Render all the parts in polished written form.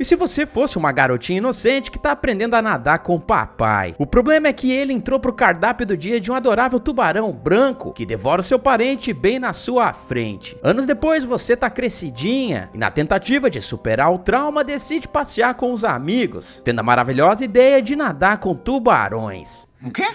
E se você fosse uma garotinha inocente que tá aprendendo a nadar com o papai? O problema é que ele entrou pro cardápio do dia de um adorável tubarão branco que devora o seu parente bem na sua frente. Anos depois você tá crescidinha e na tentativa de superar o trauma decide passear com os amigos, tendo a maravilhosa ideia de nadar com tubarões. O quê?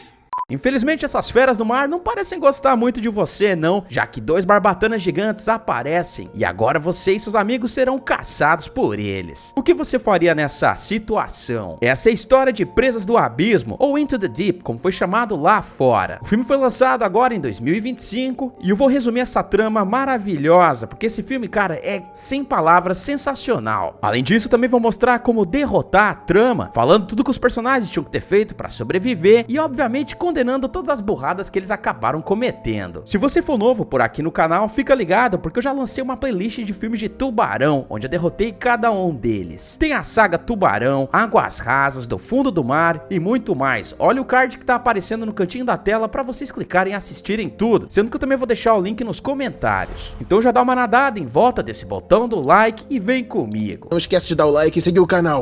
Infelizmente essas feras do mar não parecem gostar muito de você não, já que dois barbatanas gigantes aparecem e agora você e seus amigos serão caçados por eles. O que você faria nessa situação? Essa é a história de Presas do Abismo, ou Into the Deep, como foi chamado lá fora. O filme foi lançado agora em 2025 e eu vou resumir essa trama maravilhosa, porque esse filme, cara, é sem palavras sensacional. Além disso, também vou mostrar como derrotar a trama, falando tudo que os personagens tinham que ter feito para sobreviver e obviamente condenando todas as burradas que eles acabaram cometendo. Se você for novo por aqui no canal, fica ligado porque eu já lancei uma playlist de filmes de tubarão, onde eu derrotei cada um deles. Tem a saga Tubarão, Águas Rasas, Do Fundo do Mar e muito mais. Olha o card que tá aparecendo no cantinho da tela para vocês clicarem e assistirem tudo, sendo que eu também vou deixar o link nos comentários. Então já dá uma nadada em volta desse botão do like e vem comigo. Não esquece de dar o like e seguir o canal.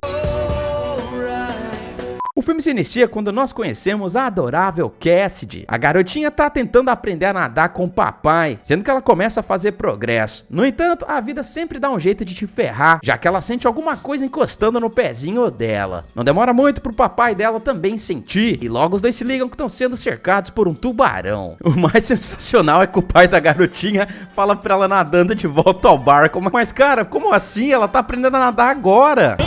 O filme se inicia quando nós conhecemos a adorável Cassidy. A garotinha tá tentando aprender a nadar com o papai, sendo que ela começa a fazer progresso. No entanto, a vida sempre dá um jeito de te ferrar, já que ela sente alguma coisa encostando no pezinho dela. Não demora muito pro papai dela também sentir, e logo os dois se ligam que estão sendo cercados por um tubarão. O mais sensacional é que o pai da garotinha fala pra ela nadando de volta ao barco. Mas cara, como assim? Ela tá aprendendo a nadar agora.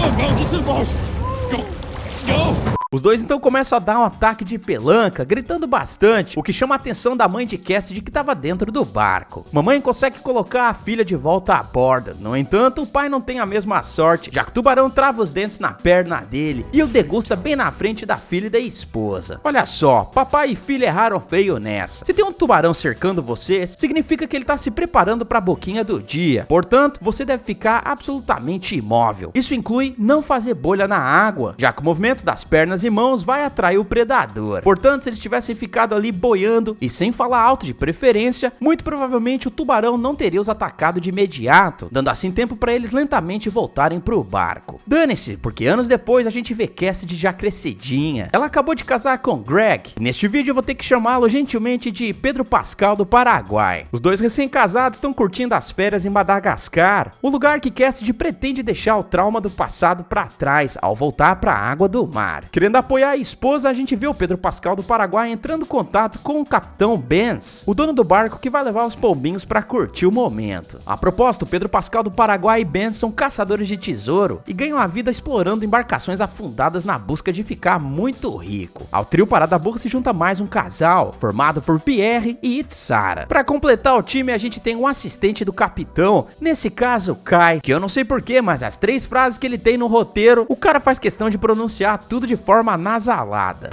Os dois então começam a dar um ataque de pelanca, gritando bastante, o que chama a atenção da mãe de Cassidy que estava dentro do barco. Mamãe consegue colocar a filha de volta a bordo, no entanto o pai não tem a mesma sorte, já que o tubarão trava os dentes na perna dele e o degusta bem na frente da filha e da esposa. Olha só, papai e filha erraram feio nessa. Se tem um tubarão cercando você, significa que ele está se preparando para a boquinha do dia, portanto você deve ficar absolutamente imóvel. Isso inclui não fazer bolha na água, já que o movimento das pernas e mãos vai atrair o predador. Portanto, se eles tivessem ficado ali boiando e sem falar alto de preferência, muito provavelmente o tubarão não teria os atacado de imediato, dando assim tempo para eles lentamente voltarem pro barco. Dane-se, porque anos depois a gente vê Cassidy já crescidinha. Ela acabou de casar com Greg. E neste vídeo eu vou ter que chamá-lo gentilmente de Pedro Pascal do Paraguai. Os dois recém-casados estão curtindo as férias em Madagascar, o lugar que Cassidy pretende deixar o trauma do passado para trás ao voltar para a água do mar. Querendo apoiar a esposa, a gente vê o Pedro Pascal do Paraguai entrando em contato com o capitão Benz, o dono do barco que vai levar os pombinhos para curtir o momento. A propósito, o Pedro Pascal do Paraguai e Benz são caçadores de tesouro e ganham a vida explorando embarcações afundadas na busca de ficar muito rico. Ao trio Parada Burra se junta mais um casal, formado por Pierre e Itzara. Para completar o time, a gente tem um assistente do capitão, nesse caso Kai, que eu não sei porquê, mas as 3 frases que ele tem no roteiro, o cara faz questão de pronunciar tudo de forma nasalada.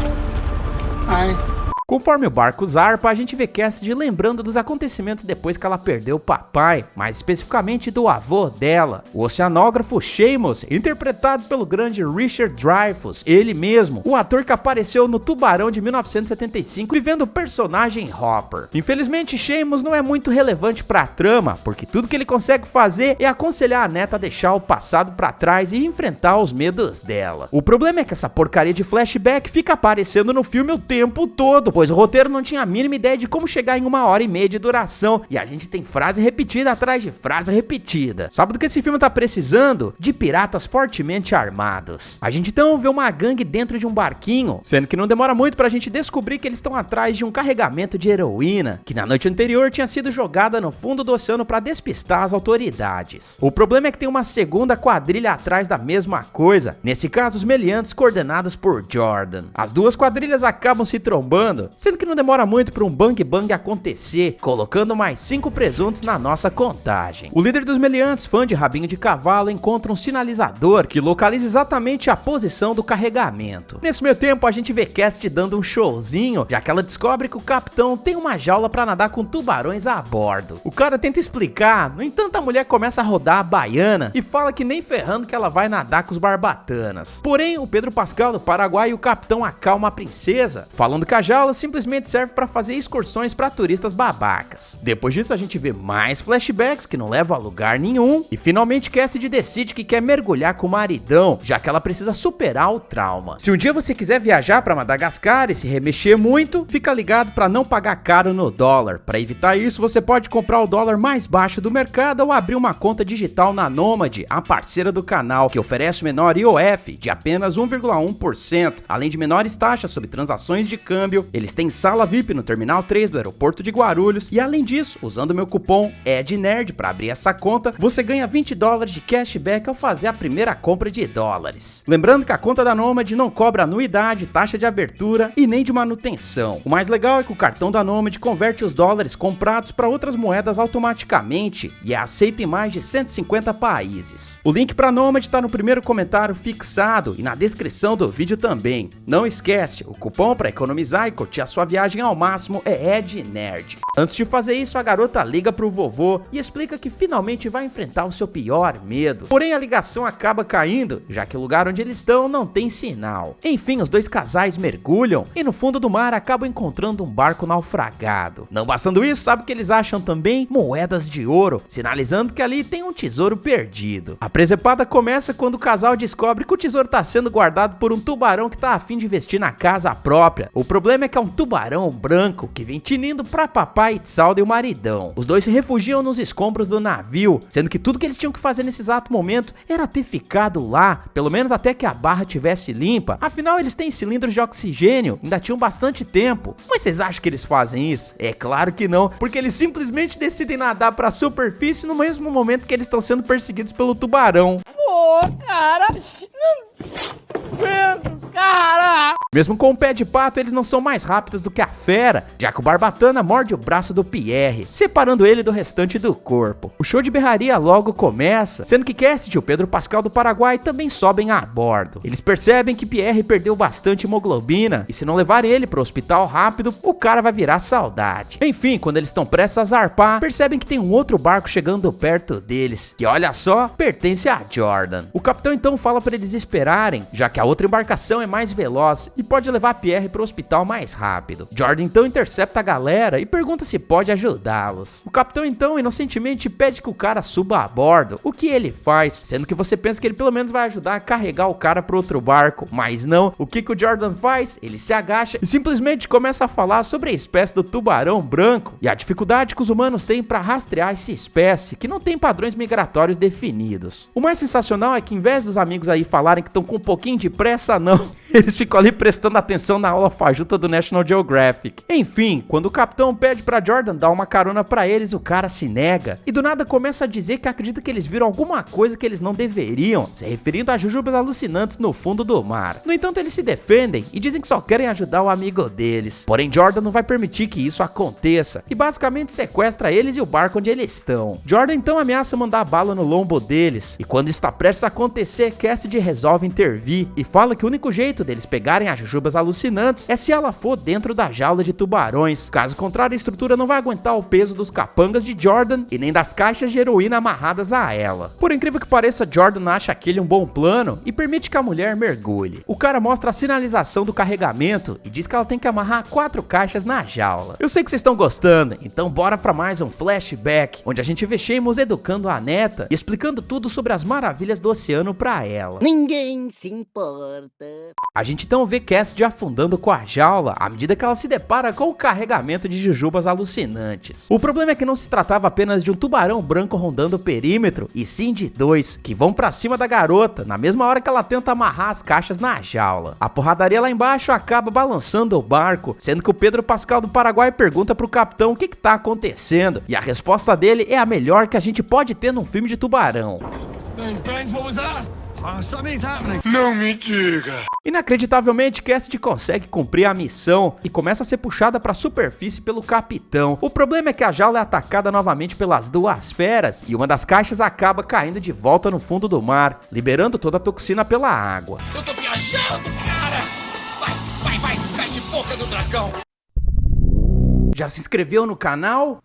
Ai. Conforme o barco zarpa, a gente vê Cassidy lembrando dos acontecimentos depois que ela perdeu o papai, mais especificamente do avô dela, o oceanógrafo Seamus, interpretado pelo grande Richard Dreyfuss, ele mesmo, o ator que apareceu no Tubarão de 1975, vivendo o personagem Hopper. Infelizmente, Seamus não é muito relevante pra trama, porque tudo que ele consegue fazer é aconselhar a neta a deixar o passado pra trás e enfrentar os medos dela. O problema é que essa porcaria de flashback fica aparecendo no filme o tempo todo, pois o roteiro não tinha a mínima ideia de como chegar em 1h30 de duração, e a gente tem frase repetida atrás de frase repetida. Sabe do que esse filme tá precisando? De piratas fortemente armados. A gente então vê uma gangue dentro de um barquinho, sendo que não demora muito pra gente descobrir que eles estão atrás de um carregamento de heroína, que na noite anterior tinha sido jogada no fundo do oceano pra despistar as autoridades. O problema é que tem uma segunda quadrilha atrás da mesma coisa, nesse caso os meliantes coordenados por Jordan. As duas quadrilhas acabam se trombando, sendo que não demora muito para um bang bang acontecer, colocando mais 5 presuntos na nossa contagem. O líder dos meliantes, fã de rabinho de cavalo, encontra um sinalizador que localiza exatamente a posição do carregamento. Nesse meio tempo, a gente vê Cassidy dando um showzinho, já que ela descobre que o capitão tem uma jaula para nadar com tubarões a bordo. O cara tenta explicar, no entanto a mulher começa a rodar a baiana e fala que nem ferrando que ela vai nadar com os barbatanas. Porém, o Pedro Pascal do Paraguai e o capitão acalma a princesa, falando que a jaula simplesmente serve para fazer excursões para turistas babacas. Depois disso a gente vê mais flashbacks que não levam a lugar nenhum, e finalmente Cassidy decide que quer mergulhar com o maridão, já que ela precisa superar o trauma. Se um dia você quiser viajar para Madagascar e se remexer muito, fica ligado para não pagar caro no dólar. Para evitar isso, você pode comprar o dólar mais baixo do mercado ou abrir uma conta digital na Nomad, a parceira do canal, que oferece menor IOF de apenas 1,1%, além de menores taxas sobre transações de câmbio. Eles têm sala VIP no Terminal 3 do aeroporto de Guarulhos, e além disso, usando meu cupom EDNERD para abrir essa conta, você ganha $20 de cashback ao fazer a primeira compra de dólares. Lembrando que a conta da Nomad não cobra anuidade, taxa de abertura e nem de manutenção. O mais legal é que o cartão da Nomad converte os dólares comprados para outras moedas automaticamente e é aceito em mais de 150 países. O link para a Nomad está no primeiro comentário fixado e na descrição do vídeo também. Não esquece, o cupom para economizar e curtir a sua viagem ao máximo é EDNERD. Antes de fazer isso, a garota liga pro vovô e explica que finalmente vai enfrentar o seu pior medo. Porém, a ligação acaba caindo, já que o lugar onde eles estão não tem sinal. Enfim, os dois casais mergulham e no fundo do mar acabam encontrando um barco naufragado. Não bastando isso, sabe o que eles acham também? Moedas de ouro, sinalizando que ali tem um tesouro perdido. A presepada começa quando o casal descobre que o tesouro está sendo guardado por um tubarão que tá a fim de investir na casa própria. O problema é que é um tubarão branco que vem tinindo pra papai Itzalda e o maridão. Os dois se refugiam nos escombros do navio, sendo que tudo que eles tinham que fazer nesse exato momento era ter ficado lá, pelo menos até que a barra tivesse limpa. Afinal, eles têm cilindros de oxigênio, ainda tinham bastante tempo. Mas vocês acham que eles fazem isso? É claro que não, porque eles simplesmente decidem nadar pra superfície no mesmo momento que eles estão sendo perseguidos pelo tubarão. Pô, cara, cara! Mesmo com o pé de pato, eles não são mais rápidos do que a fera, já que o Barbatana morde o braço do Pierre, separando ele do restante do corpo. O show de berraria logo começa, sendo que Cassidy e o Pedro Pascal do Paraguai também sobem a bordo. Eles percebem que Pierre perdeu bastante hemoglobina, e se não levarem ele pro hospital rápido, o cara vai virar saudade. Enfim, quando eles estão prestes a zarpar, percebem que tem um outro barco chegando perto deles, que olha só, pertence a Jordan. O capitão então fala para eles esperarem, já que a outra embarcação é mais veloz e pode levar Pierre pro hospital mais rápido. Jordan então intercepta a galera e pergunta se pode ajudá-los. O capitão então inocentemente pede que o cara suba a bordo, o que ele faz, sendo que você pensa que ele pelo menos vai ajudar a carregar o cara pro outro barco, mas não. O que o Jordan faz? Ele se agacha e simplesmente começa a falar sobre a espécie do tubarão branco e a dificuldade que os humanos têm para rastrear essa espécie, que não tem padrões migratórios definidos. O mais sensacional é que em vez dos amigos aí falarem que estão com um pouquinho de pressa, não. Eles ficam ali prestando atenção na aula fajuta do National Geographic. Enfim, quando o capitão pede pra Jordan dar uma carona pra eles, o cara se nega e do nada começa a dizer que acredita que eles viram alguma coisa que eles não deveriam, se referindo a jujubas alucinantes no fundo do mar. No entanto, eles se defendem e dizem que só querem ajudar o amigo deles. Porém, Jordan não vai permitir que isso aconteça e basicamente sequestra eles e o barco onde eles estão. Jordan então ameaça mandar bala no lombo deles e quando está prestes a acontecer, Cassidy resolve intervir e fala que o único jeito deles pegarem as jujubas alucinantes é se ela for dentro da jaula de tubarões. Caso contrário, a estrutura não vai aguentar o peso dos capangas de Jordan e nem das caixas de heroína amarradas a ela. Por incrível que pareça, Jordan acha aquele um bom plano e permite que a mulher mergulhe. O cara mostra a sinalização do carregamento e diz que ela tem que amarrar 4 caixas na jaula. Eu sei que vocês estão gostando, então bora pra mais um flashback, onde a gente vê Seamus educando a neta e explicando tudo sobre as maravilhas do oceano pra ela. Ninguém se importa. A gente então vê Cassidy afundando com a jaula à medida que ela se depara com o carregamento de jujubas alucinantes. O problema é que não se tratava apenas de um tubarão branco rondando o perímetro, e sim de 2, que vão pra cima da garota, na mesma hora que ela tenta amarrar as caixas na jaula. A porradaria lá embaixo acaba balançando o barco, sendo que o Pedro Pascal do Paraguai pergunta pro capitão o que tá acontecendo, e a resposta dele é a melhor que a gente pode ter num filme de tubarão. Baines, what was that? Something's happening. Não me diga. Inacreditavelmente, Cassidy consegue cumprir a missão e começa a ser puxada para a superfície pelo capitão. O problema é que a jaula é atacada novamente pelas 2 feras e uma das caixas acaba caindo de volta no fundo do mar, liberando toda a toxina pela água. Eu tô viajando, cara! Vai, cai de boca do dragão! Já se inscreveu no canal?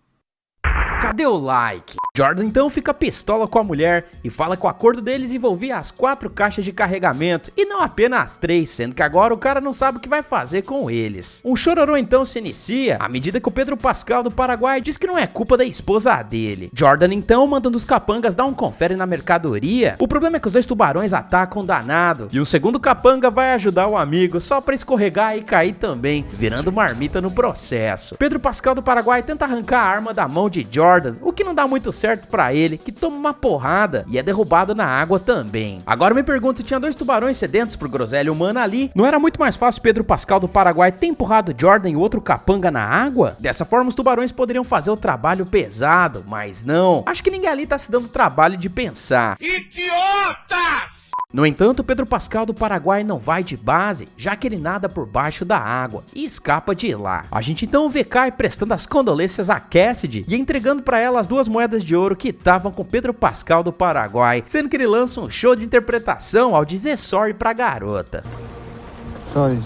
Cadê o like? Jordan então fica pistola com a mulher e fala que o acordo deles envolvia as 4 caixas de carregamento e não apenas 3, sendo que agora o cara não sabe o que vai fazer com eles. Um chororô então se inicia à medida que o Pedro Pascal do Paraguai diz que não é culpa da esposa dele. Jordan então manda um dos capangas dar um confere na mercadoria. O problema é que os 2 tubarões atacam o danado e o segundo capanga vai ajudar o amigo só pra escorregar e cair também, virando marmita no processo. Pedro Pascal do Paraguai tenta arrancar a arma da mão de Jordan, o que não dá muito certo pra ele, que toma uma porrada e é derrubado na água também. Agora me pergunto se tinha 2 tubarões sedentos pro groselha humana ali, não era muito mais fácil Pedro Pascal do Paraguai ter empurrado Jordan e o outro capanga na água? Dessa forma os tubarões poderiam fazer o trabalho pesado, mas não. Acho que ninguém ali tá se dando trabalho de pensar. Idiotas! No entanto, Pedro Pascal do Paraguai não vai de base, já que ele nada por baixo da água e escapa de lá. A gente então vê Kai prestando as condolências a Cassidy e entregando pra ela as 2 moedas de ouro que estavam com Pedro Pascal do Paraguai, sendo que ele lança um show de interpretação ao dizer sorry pra garota. Sorry.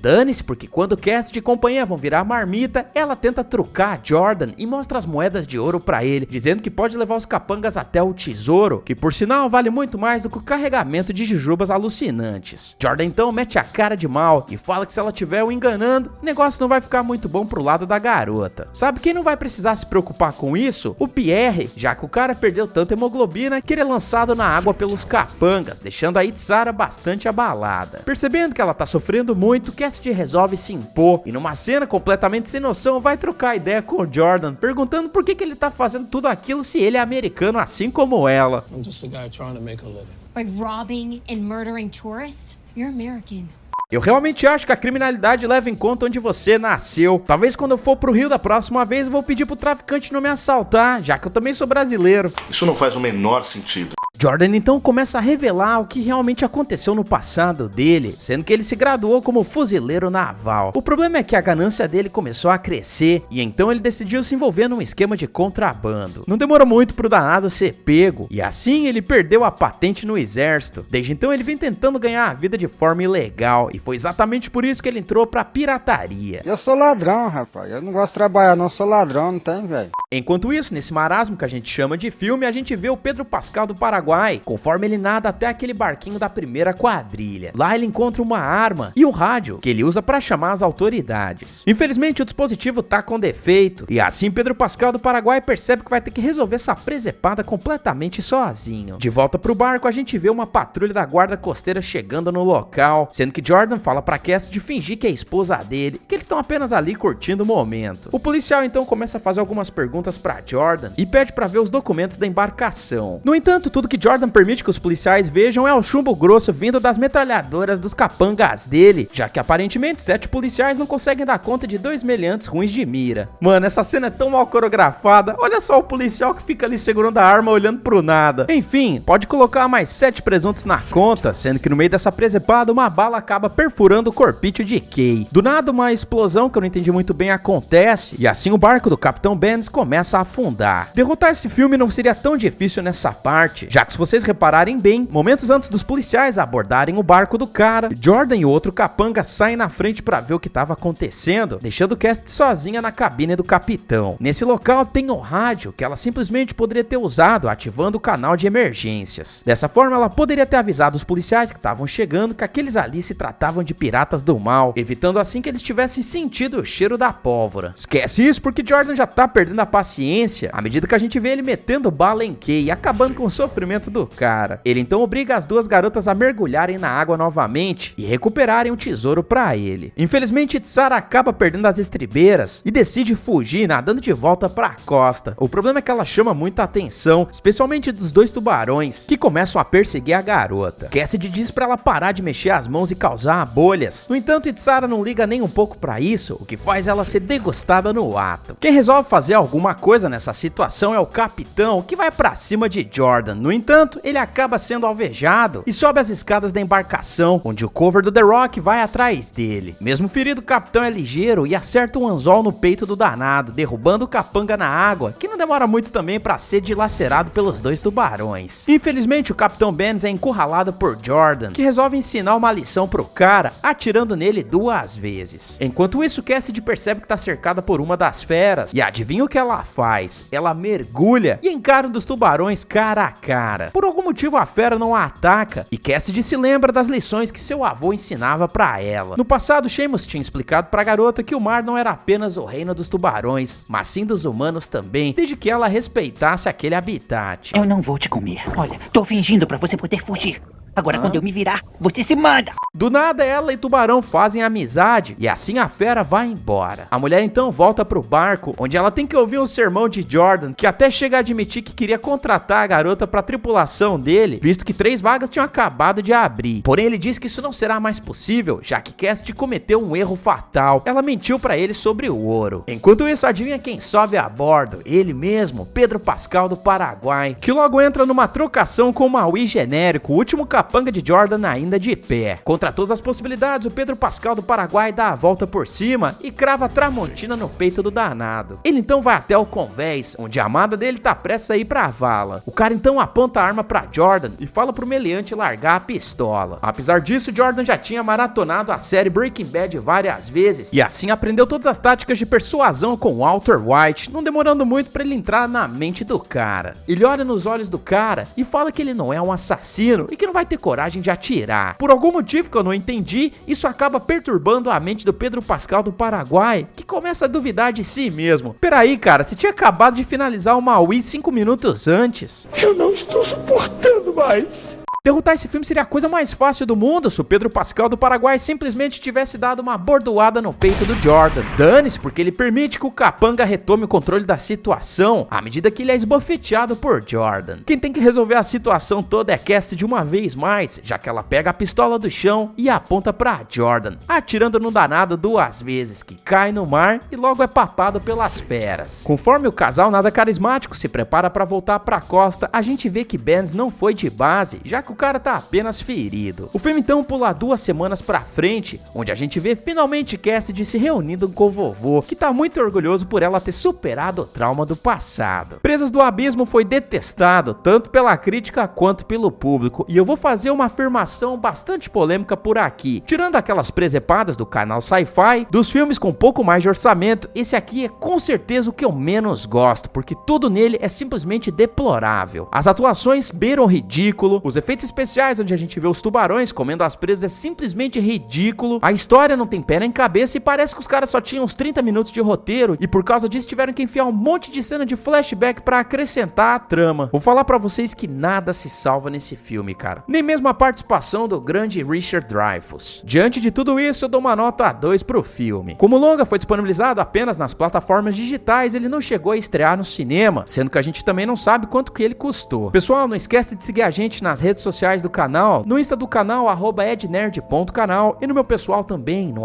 Dane-se, porque quando Cassidy e companhia vão virar marmita, ela tenta trucar Jordan e mostra as moedas de ouro pra ele, dizendo que pode levar os capangas até o tesouro, que por sinal vale muito mais do que o carregamento de jujubas alucinantes. Jordan então mete a cara de mal e fala que se ela estiver o enganando, o negócio não vai ficar muito bom pro lado da garota. Sabe quem não vai precisar se preocupar com isso? O Pierre, já que o cara perdeu tanta hemoglobina que ele é lançado na água pelos capangas, deixando a Itzara bastante abalada. Percebendo que ela tá sofrendo muito, Cassidy resolve se impor e numa cena completamente sem noção vai trocar ideia com o Jordan, perguntando por que ele tá fazendo tudo aquilo se ele é americano assim como ela. I'm just a guy trying to make a living. By robbing and murdering tourists? You're American. Eu realmente acho que a criminalidade leva em conta onde você nasceu. Talvez quando eu for pro Rio da próxima vez eu vou pedir pro traficante não me assaltar, já que eu também sou brasileiro. Isso não faz o menor sentido. Jordan então começa a revelar o que realmente aconteceu no passado dele, sendo que ele se graduou como fuzileiro naval. O problema é que a ganância dele começou a crescer e então ele decidiu se envolver num esquema de contrabando. Não demorou muito pro danado ser pego e assim ele perdeu a patente no exército. Desde então ele vem tentando ganhar a vida de forma ilegal e foi exatamente por isso que ele entrou pra pirataria. Eu sou ladrão, rapaz. Eu não gosto de trabalhar não, sou ladrão, não tem, velho. Enquanto isso, nesse marasmo que a gente chama de filme, a gente vê o Pedro Pascal do Paraguai, conforme ele nada até aquele barquinho da primeira quadrilha. Lá ele encontra uma arma e um rádio, que ele usa para chamar as autoridades. Infelizmente o dispositivo tá com defeito, e assim Pedro Pascal do Paraguai percebe que vai ter que resolver essa presepada completamente sozinho. De volta pro barco, a gente vê uma patrulha da guarda costeira chegando no local, sendo que Jordan fala pra Cassidy fingir que é a esposa dele, que eles estão apenas ali curtindo o momento. O policial então começa a fazer algumas perguntas pra Jordan e pede pra ver os documentos da embarcação. No entanto, tudo que Jordan permite que os policiais vejam é o chumbo grosso vindo das metralhadoras dos capangas dele, já que aparentemente 7 policiais não conseguem dar conta de 2 meliantes ruins de mira. Mano, essa cena é tão mal coreografada, olha só o policial que fica ali segurando a arma olhando pro nada. Enfim, pode colocar mais 7 presuntos na conta, sendo que no meio dessa presepada uma bala acaba perfurando o corpício de Kay. Do nada uma explosão que eu não entendi muito bem acontece, e assim o barco do Capitão Benz começa a afundar. Derrotar esse filme não seria tão difícil nessa parte, já que se vocês repararem bem, momentos antes dos policiais abordarem o barco do cara, Jordan e o outro capanga saem na frente pra ver o que tava acontecendo, deixando Cassidy sozinha na cabine do capitão. Nesse local tem um rádio que ela simplesmente poderia ter usado ativando o canal de emergências. Dessa forma ela poderia ter avisado os policiais que estavam chegando que aqueles ali se tratavam de piratas do mal, evitando assim que eles tivessem sentido o cheiro da pólvora. Esquece isso porque Jordan já tá perdendo a paciência à medida que a gente vê ele metendo bala em Kay e acabando com o sofrimento do cara. Ele então obriga as 2 garotas a mergulharem na água novamente e recuperarem o tesouro pra ele. Infelizmente Itzara acaba perdendo as estribeiras e decide fugir nadando de volta pra costa. O problema é que ela chama muita atenção, especialmente dos 2 tubarões que começam a perseguir a garota. Cassidy diz pra ela parar de mexer as mãos e causar bolhas. No entanto, Itzara não liga nem um pouco pra isso, o que faz ela ser degustada no ato. Quem resolve fazer alguma coisa nessa situação é o capitão, que vai pra cima de Jordan. No entanto, ele acaba sendo alvejado e sobe as escadas da embarcação, onde o cover do The Rock vai atrás dele. Mesmo ferido, o capitão é ligeiro e acerta um anzol no peito do danado, derrubando o capanga na água, que não demora muito também pra ser dilacerado pelos 2 tubarões. Infelizmente, o capitão Benz é encurralado por Jordan, que resolve ensinar uma lição pro cara, atirando nele 2 vezes. Enquanto isso, Cassidy percebe que tá cercada por uma das feras, e adivinha o que ela ela faz? Ela mergulha e encara um dos tubarões cara a cara. Por algum motivo a fera não a ataca e Cassidy se lembra das lições que seu avô ensinava pra ela. No passado, Seamus tinha explicado pra garota que o mar não era apenas o reino dos tubarões, mas sim dos humanos também, desde que ela respeitasse aquele habitat. Eu não vou te comer. Olha, tô fingindo pra você poder fugir. Agora, quando eu me virar, você se manda. Do nada, ela e Tubarão fazem amizade e assim a fera vai embora. A mulher então volta pro barco, onde ela tem que ouvir um sermão de Jordan, que até chega a admitir que queria contratar a garota pra tripulação dele, visto que 3 vagas tinham acabado de abrir. Porém, ele diz que isso não será mais possível, já que Cassidy cometeu um erro fatal. Ela mentiu pra ele sobre o ouro. Enquanto isso, adivinha quem sobe a bordo? Ele mesmo, Pedro Pascal do Paraguai, que logo entra numa trocação com o Maui genérico, o último capanga de Jordan ainda de pé. Contra todas as possibilidades, o Pedro Pascal do Paraguai dá a volta por cima e crava a Tramontina no peito do danado. Ele então vai até o convés, onde a amada dele tá prestes a ir pra vala. O cara então aponta a arma pra Jordan e fala pro meliante largar a pistola. Apesar disso, Jordan já tinha maratonado a série Breaking Bad várias vezes e assim aprendeu todas as táticas de persuasão com Walter White, não demorando muito pra ele entrar na mente do cara. Ele olha nos olhos do cara e fala que ele não é um assassino e que não vai ter coragem de atirar. Por algum motivo que eu não entendi, isso acaba perturbando a mente do Pedro Pascal do Paraguai, que começa a duvidar de si mesmo. Peraí, cara, você tinha acabado de finalizar o Maui 5 minutos antes. Eu não estou suportando mais. Derrotar esse filme seria a coisa mais fácil do mundo se o Pedro Pascal do Paraguai simplesmente tivesse dado uma bordoada no peito do Jordan. Dane-se, porque ele permite que o capanga retome o controle da situação à medida que ele é esbofeteado por Jordan. Quem tem que resolver a situação toda é Cassidy de uma vez mais, já que ela pega a pistola do chão e aponta pra Jordan, atirando no danado 2 vezes, que cai no mar e logo é papado pelas feras. Conforme o casal nada carismático se prepara pra voltar pra costa, a gente vê que Benz não foi de base, já que o cara tá apenas ferido. O filme então pula 2 semanas pra frente, onde a gente vê finalmente Cassidy se reunindo com o vovô, que tá muito orgulhoso por ela ter superado o trauma do passado. Presas do Abismo foi detestado, tanto pela crítica quanto pelo público, e eu vou fazer uma afirmação bastante polêmica por aqui. Tirando aquelas presepadas do canal Sci-Fi, dos filmes com um pouco mais de orçamento, esse aqui é com certeza o que eu menos gosto, porque tudo nele é simplesmente deplorável. As atuações beiram ridículo, os efeitos especiais onde a gente vê os tubarões comendo as presas é simplesmente ridículo, a história não tem pé nem cabeça e parece que os caras só tinham uns 30 minutos de roteiro e por causa disso tiveram que enfiar um monte de cena de flashback pra acrescentar a trama. Vou falar pra vocês que nada se salva nesse filme, cara. Nem mesmo a participação do grande Richard Dreyfuss. Diante de tudo isso, eu dou uma nota 2 pro filme. Como o longa foi disponibilizado apenas nas plataformas digitais, ele não chegou a estrear no cinema, sendo que a gente também não sabe quanto que ele custou. Pessoal, não esquece de seguir a gente nas redes sociais do canal, no Insta do canal, @ednerd.canal e no meu pessoal também, no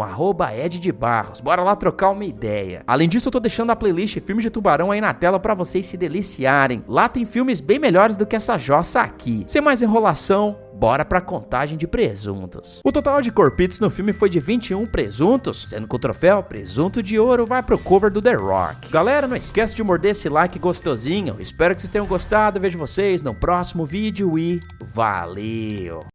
@eddebarros. Bora lá trocar uma ideia. Além disso, eu tô deixando a playlist Filmes de Tubarão aí na tela pra vocês se deliciarem. Lá tem filmes bem melhores do que essa jossa aqui. Sem mais enrolação, bora pra contagem de presuntos. O total de corpitos no filme foi de 21 presuntos, sendo que o troféu presunto de ouro vai pro cover do The Rock. Galera, não esquece de morder esse like gostosinho. Espero que vocês tenham gostado. Vejo vocês no próximo vídeo e valeu!